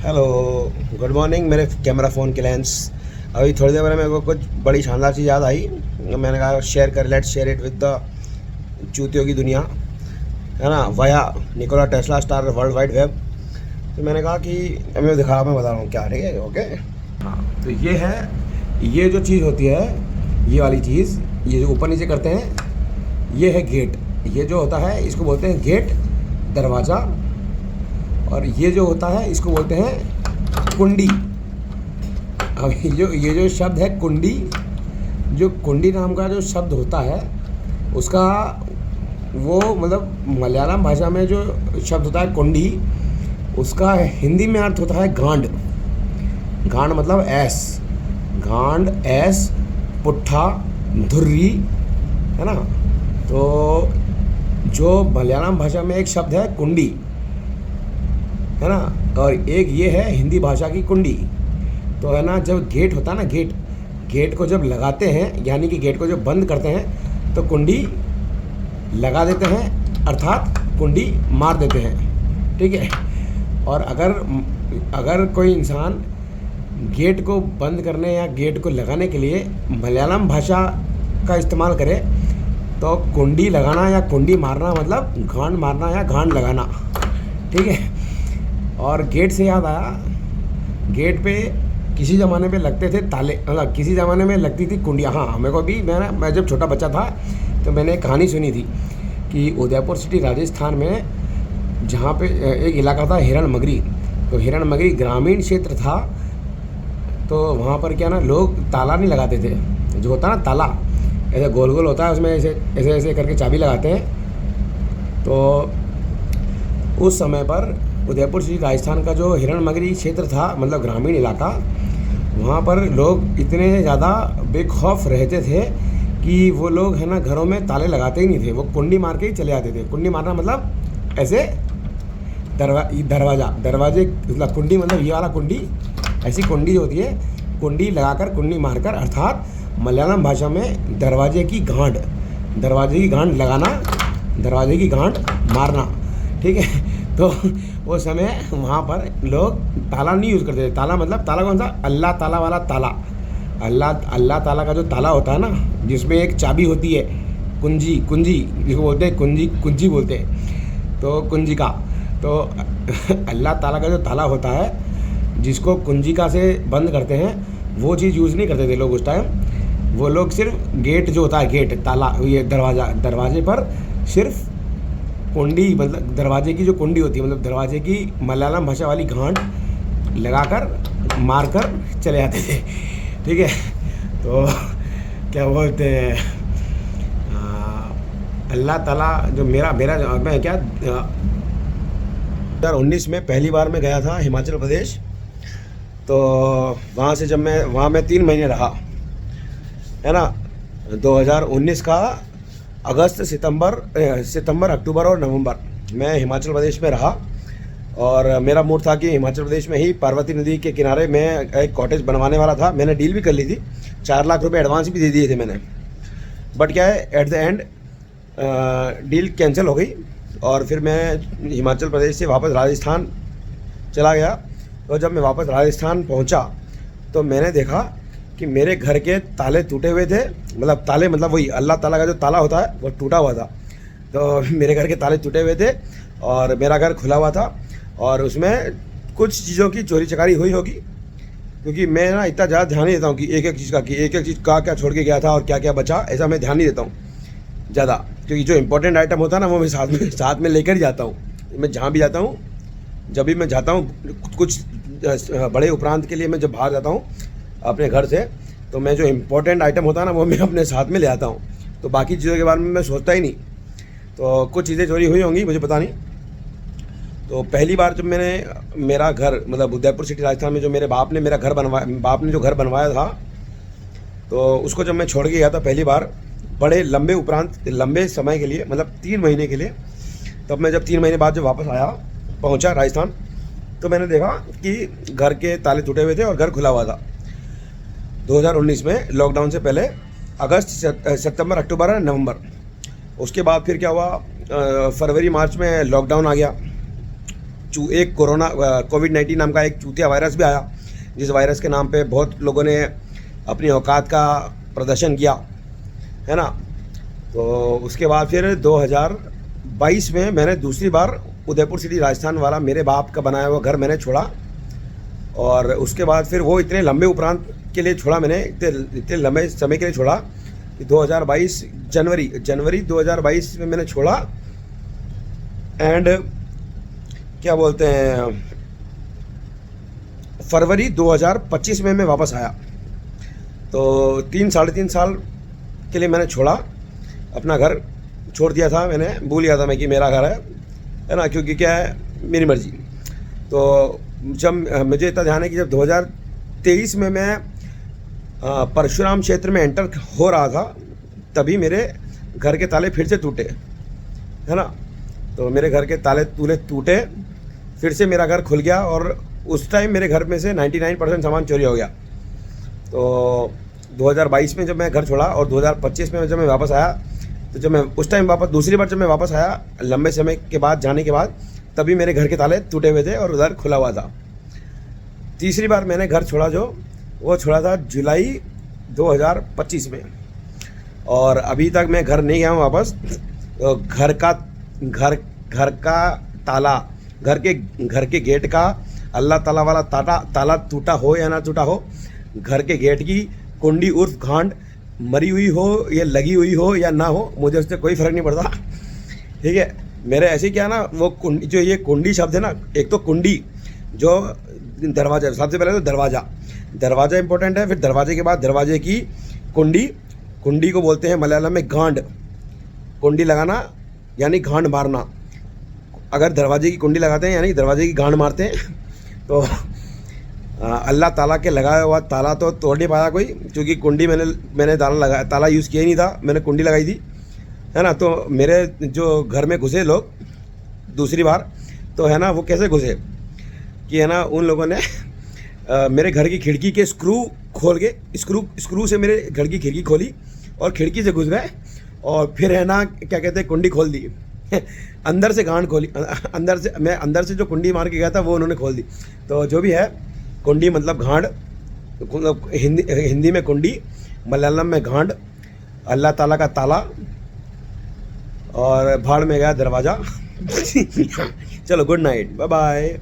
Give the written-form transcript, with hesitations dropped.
Hello, good morning मेरे camera phone के lens. अभी थोड़ी देर पहले मेरे को कुछ बड़ी शानदार चीज़ याद आई। मैंने कहा शेयर कर, let's share it with the चूतियों की दुनिया, है ना, via Nikola Tesla star world wide web. तो मैंने कहा कि अभी मैं दिखा, मैं बता रहा हूँ क्या, ठीक है, ओके। हाँ, तो ये है, ये जो चीज़ होती है, ये वाली चीज़, ये जो ऊपर नीचे करते हैं, ये है गेट। ये जो होता है इसको बोलते हैं गेट, दरवाज़ा। और ये जो होता है इसको बोलते हैं कुंडी। अब ये जो शब्द है कुंडी, जो कुंडी नाम का जो शब्द होता है उसका वो मतलब मलयालम भाषा में जो शब्द होता है कुंडी, उसका हिंदी में अर्थ होता है गांड। गांड मतलब ऐस, गांड, ऐस, पुट्ठा, धुर्री, है ना। तो जो मलयालम भाषा में एक शब्द है कुंडी, है ना, और एक ये है हिंदी भाषा की कुंडी। तो है ना, जब गेट होता है ना, गेट को जब लगाते हैं, यानी कि गेट को जब बंद करते हैं तो कुंडी लगा देते हैं, अर्थात कुंडी मार देते हैं, ठीक है। और अगर कोई इंसान गेट को बंद करने या गेट को लगाने के लिए मलयालम भाषा का इस्तेमाल करे तो कुंडी लगाना या कुंडी मारना मतलब गांड मारना या गांड लगाना, ठीक है। और गेट से याद आया, गेट पे किसी ज़माने पे लगते थे ताले, मतलब किसी ज़माने में लगती थी कुंडियाँ। हाँ, मेरे को भी, मैं जब छोटा बच्चा था तो मैंने एक कहानी सुनी थी कि उदयपुर सिटी राजस्थान में जहाँ पे एक इलाका था हिरण मगरी, तो हिरण मगरी ग्रामीण क्षेत्र था। तो वहाँ पर क्या ना, लोग ताला नहीं लगाते थे। जो होता है ना ताला, ऐसे गोल गोल होता है, उसमें ऐसे करके चाबी लगाते हैं। तो उस समय पर उदयपुर सिटी राजस्थान का जो हिरण मगरी क्षेत्र था, मतलब ग्रामीण इलाका, वहाँ पर लोग इतने ज़्यादा बेखौफ रहते थे कि वो लोग, है ना, घरों में ताले लगाते ही नहीं थे, वो कुंडी मार के ही चले आते थे। कुंडी मारना मतलब ऐसे दरवाजे मतलब कुंडी मतलब ये वाला कुंडी, ऐसी कुंडी जो होती है, कुंडी लगाकर, कुंडी मारकर, अर्थात मलयालम भाषा में दरवाजे की गांड लगाना, दरवाजे की गांड मारना, ठीक है। तो वो समय वहाँ पर लोग ताला नहीं यूज़ करते थे। ताला मतलब ताला कौन सा, अल्लाह ताला वाला ताला। अल्लाह ताला का जो ताला होता है ना, जिसमें एक चाबी होती है, कुंजी जिसको बोलते हैं कुंजी बोलते हैं, तो कुंजी का, तो अल्लाह ताला का जो ताला होता है, जिसको कुंजिका से बंद करते हैं, वो चीज़ यूज़ नहीं करते थे लोग उस टाइम। वो लोग सिर्फ गेट जो होता है, गेट, ताला, ये दरवाजे पर सिर्फ कुंडी, मतलब दरवाजे की जो कुंडी होती है, मतलब दरवाजे की मलयालम भाषा वाली गांड लगाकर मारकर चले जाते थे, ठीक है। तो क्या बोलते हैं, अल्लाह ताला जो मैं क्या 2019 में पहली बार मैं गया था हिमाचल प्रदेश। तो वहाँ से जब वहाँ मैं 3 महीने रहा, है ना। 2019 का अगस्त, सितंबर, अक्टूबर और नवंबर मैं हिमाचल प्रदेश में रहा। और मेरा मूड था कि हिमाचल प्रदेश में ही पार्वती नदी के किनारे मैं एक कॉटेज बनवाने वाला था। मैंने डील भी कर ली थी, 4 लाख रुपए एडवांस भी दे दिए थे मैंने। बट क्या है, at the end deal cancel हो गई और फिर मैं हिमाचल प्रदेश से वापस राजस्थान चला गया। तो जब मैं वापस राजस्थान पहुंचा तो मैंने देखा कि मेरे घर के ताले टूटे हुए थे। मतलब ताले मतलब वही अल्लाह ताला का जो ताला होता है वो टूटा हुआ था। तो मेरे घर के ताले टूटे हुए थे और मेरा घर खुला हुआ था और उसमें कुछ चीज़ों की चोरी चकारी हुई होगी, क्योंकि मैं ना इतना ज़्यादा ध्यान नहीं देता हूँ कि एक एक चीज़ का क्या छोड़ के गया था और क्या क्या बचा, ऐसा मैं ध्यान नहीं देता हूँ ज़्यादा। क्योंकि जो इंपॉर्टेंट आइटम होता है ना, वो मैं साथ में लेकर ही जाता हूँ। मैं जहाँ भी जाता हूँ, जब भी मैं जाता हूँ कुछ बड़े उपरांत के लिए, मैं जब बाहर जाता हूँ अपने घर से, तो मैं जो इम्पोर्टेंट आइटम होता है ना, वो मैं अपने साथ में ले आता हूँ। तो बाकी चीज़ों के बारे में मैं सोचता ही नहीं। तो कुछ चीज़ें चोरी हुई होंगी, मुझे पता नहीं। तो पहली बार जब मेरा घर, मतलब उदयपुर सिटी राजस्थान में जो मेरे बाप ने जो घर बनवाया था, तो उसको जब मैं छोड़ के गया था पहली बार, बड़े लंबे समय के लिए, मतलब 3 महीने के लिए, तब मैं जब 3 महीने बाद जब वापस पहुँचा राजस्थान, तो मैंने देखा कि घर के ताले टूटे हुए थे और घर खुला हुआ था। 2019 में लॉकडाउन से पहले अगस्त, सितंबर, अक्टूबर और नवंबर। उसके बाद फिर क्या हुआ, फरवरी मार्च में लॉकडाउन आ गया, एक कोरोना कोविड-19 नाम का एक चूतिया वायरस भी आया, जिस वायरस के नाम पे बहुत लोगों ने अपनी औकात का प्रदर्शन किया, है ना। तो उसके बाद फिर 2022 में मैंने दूसरी बार उदयपुर सिटी राजस्थान वाला मेरे बाप का बनाया हुआ घर मैंने छोड़ा, और उसके बाद फिर वो इतने लंबे उपरांत के लिए छोड़ा मैंने, इतने लंबे समय के लिए छोड़ा कि 2022 जनवरी 2022 में मैंने छोड़ा। एंड क्या बोलते हैं, फरवरी 2025 में मैं वापस आया। तो 3-3.5 साल के लिए मैंने छोड़ा, अपना घर छोड़ दिया था मैंने, भूल गया था मैं कि मेरा घर है ना, क्योंकि क्या है मेरी मर्जी। तो जब मुझे इतना ध्यान है कि जब 2023 में मैं परशुराम क्षेत्र में एंटर हो रहा था, तभी मेरे घर के ताले फिर से टूटे, है ना। तो मेरे घर के ताले तूले टूटे, फिर से मेरा घर खुल गया, और उस टाइम मेरे घर में से 99% सामान चोरी हो गया। तो 2022 में जब मैं घर छोड़ा और 2025 में जब मैं वापस आया, तो जब मैं उस टाइम वापस दूसरी बार जब मैं वापस आया लंबे समय के बाद जाने के बाद, तभी मेरे घर के ताले टूटे हुए थे और उधर खुला हुआ था। तीसरी बार मैंने घर छोड़ा वो छोड़ा था जुलाई 2025 में, और अभी तक मैं घर नहीं गया हूँ वापस। तो घर का ताला, घर के गेट का अल्लाह ताला वाला ताला टूटा हो या ना टूटा हो, घर के गेट की कुंडी उर्फ घांड मरी हुई हो या लगी हुई हो या ना हो, मुझे उससे कोई फ़र्क नहीं पड़ता, ठीक है। मेरे ऐसे क्या ना, वो कुंडी, जो ये कुंडी शब्द है ना, एक तो कुंडी जो दरवाजा, सबसे पहले तो दरवाज़ा इंपॉर्टेंट है, फिर दरवाजे के बाद दरवाजे की कुंडी को बोलते हैं मलयालम में गांड। कुंडी लगाना यानी गांड मारना। अगर दरवाजे की कुंडी लगाते हैं यानी दरवाजे की गांड मारते हैं। तो अल्लाह ताला के लगाया हुआ ताला तो तोड़ नहीं पाया कोई, क्योंकि कुंडी मैंने ताला यूज़ किया ही नहीं था, मैंने कुंडी लगाई थी, है ना। तो मेरे जो घर में घुसे लोग दूसरी बार, तो है ना, वो कैसे घुसे कि है ना, उन लोगों ने मेरे घर की खिड़की के स्क्रू खोल के स्क्रू से मेरे घर की खिड़की खोली और खिड़की से घुस गए, और फिर है ना क्या कहते हैं, कुंडी खोल दी। अंदर से गांड खोली, अंदर से जो कुंडी मार के गया था वो उन्होंने खोल दी। तो जो भी है, कुंडी मतलब गांड, हिंदी में कुंडी, मलयालम में गांड, अल्लाह ताला का ताला, और भाड़ में गया दरवाज़ा। चलो गुड नाइट, बाय बाय।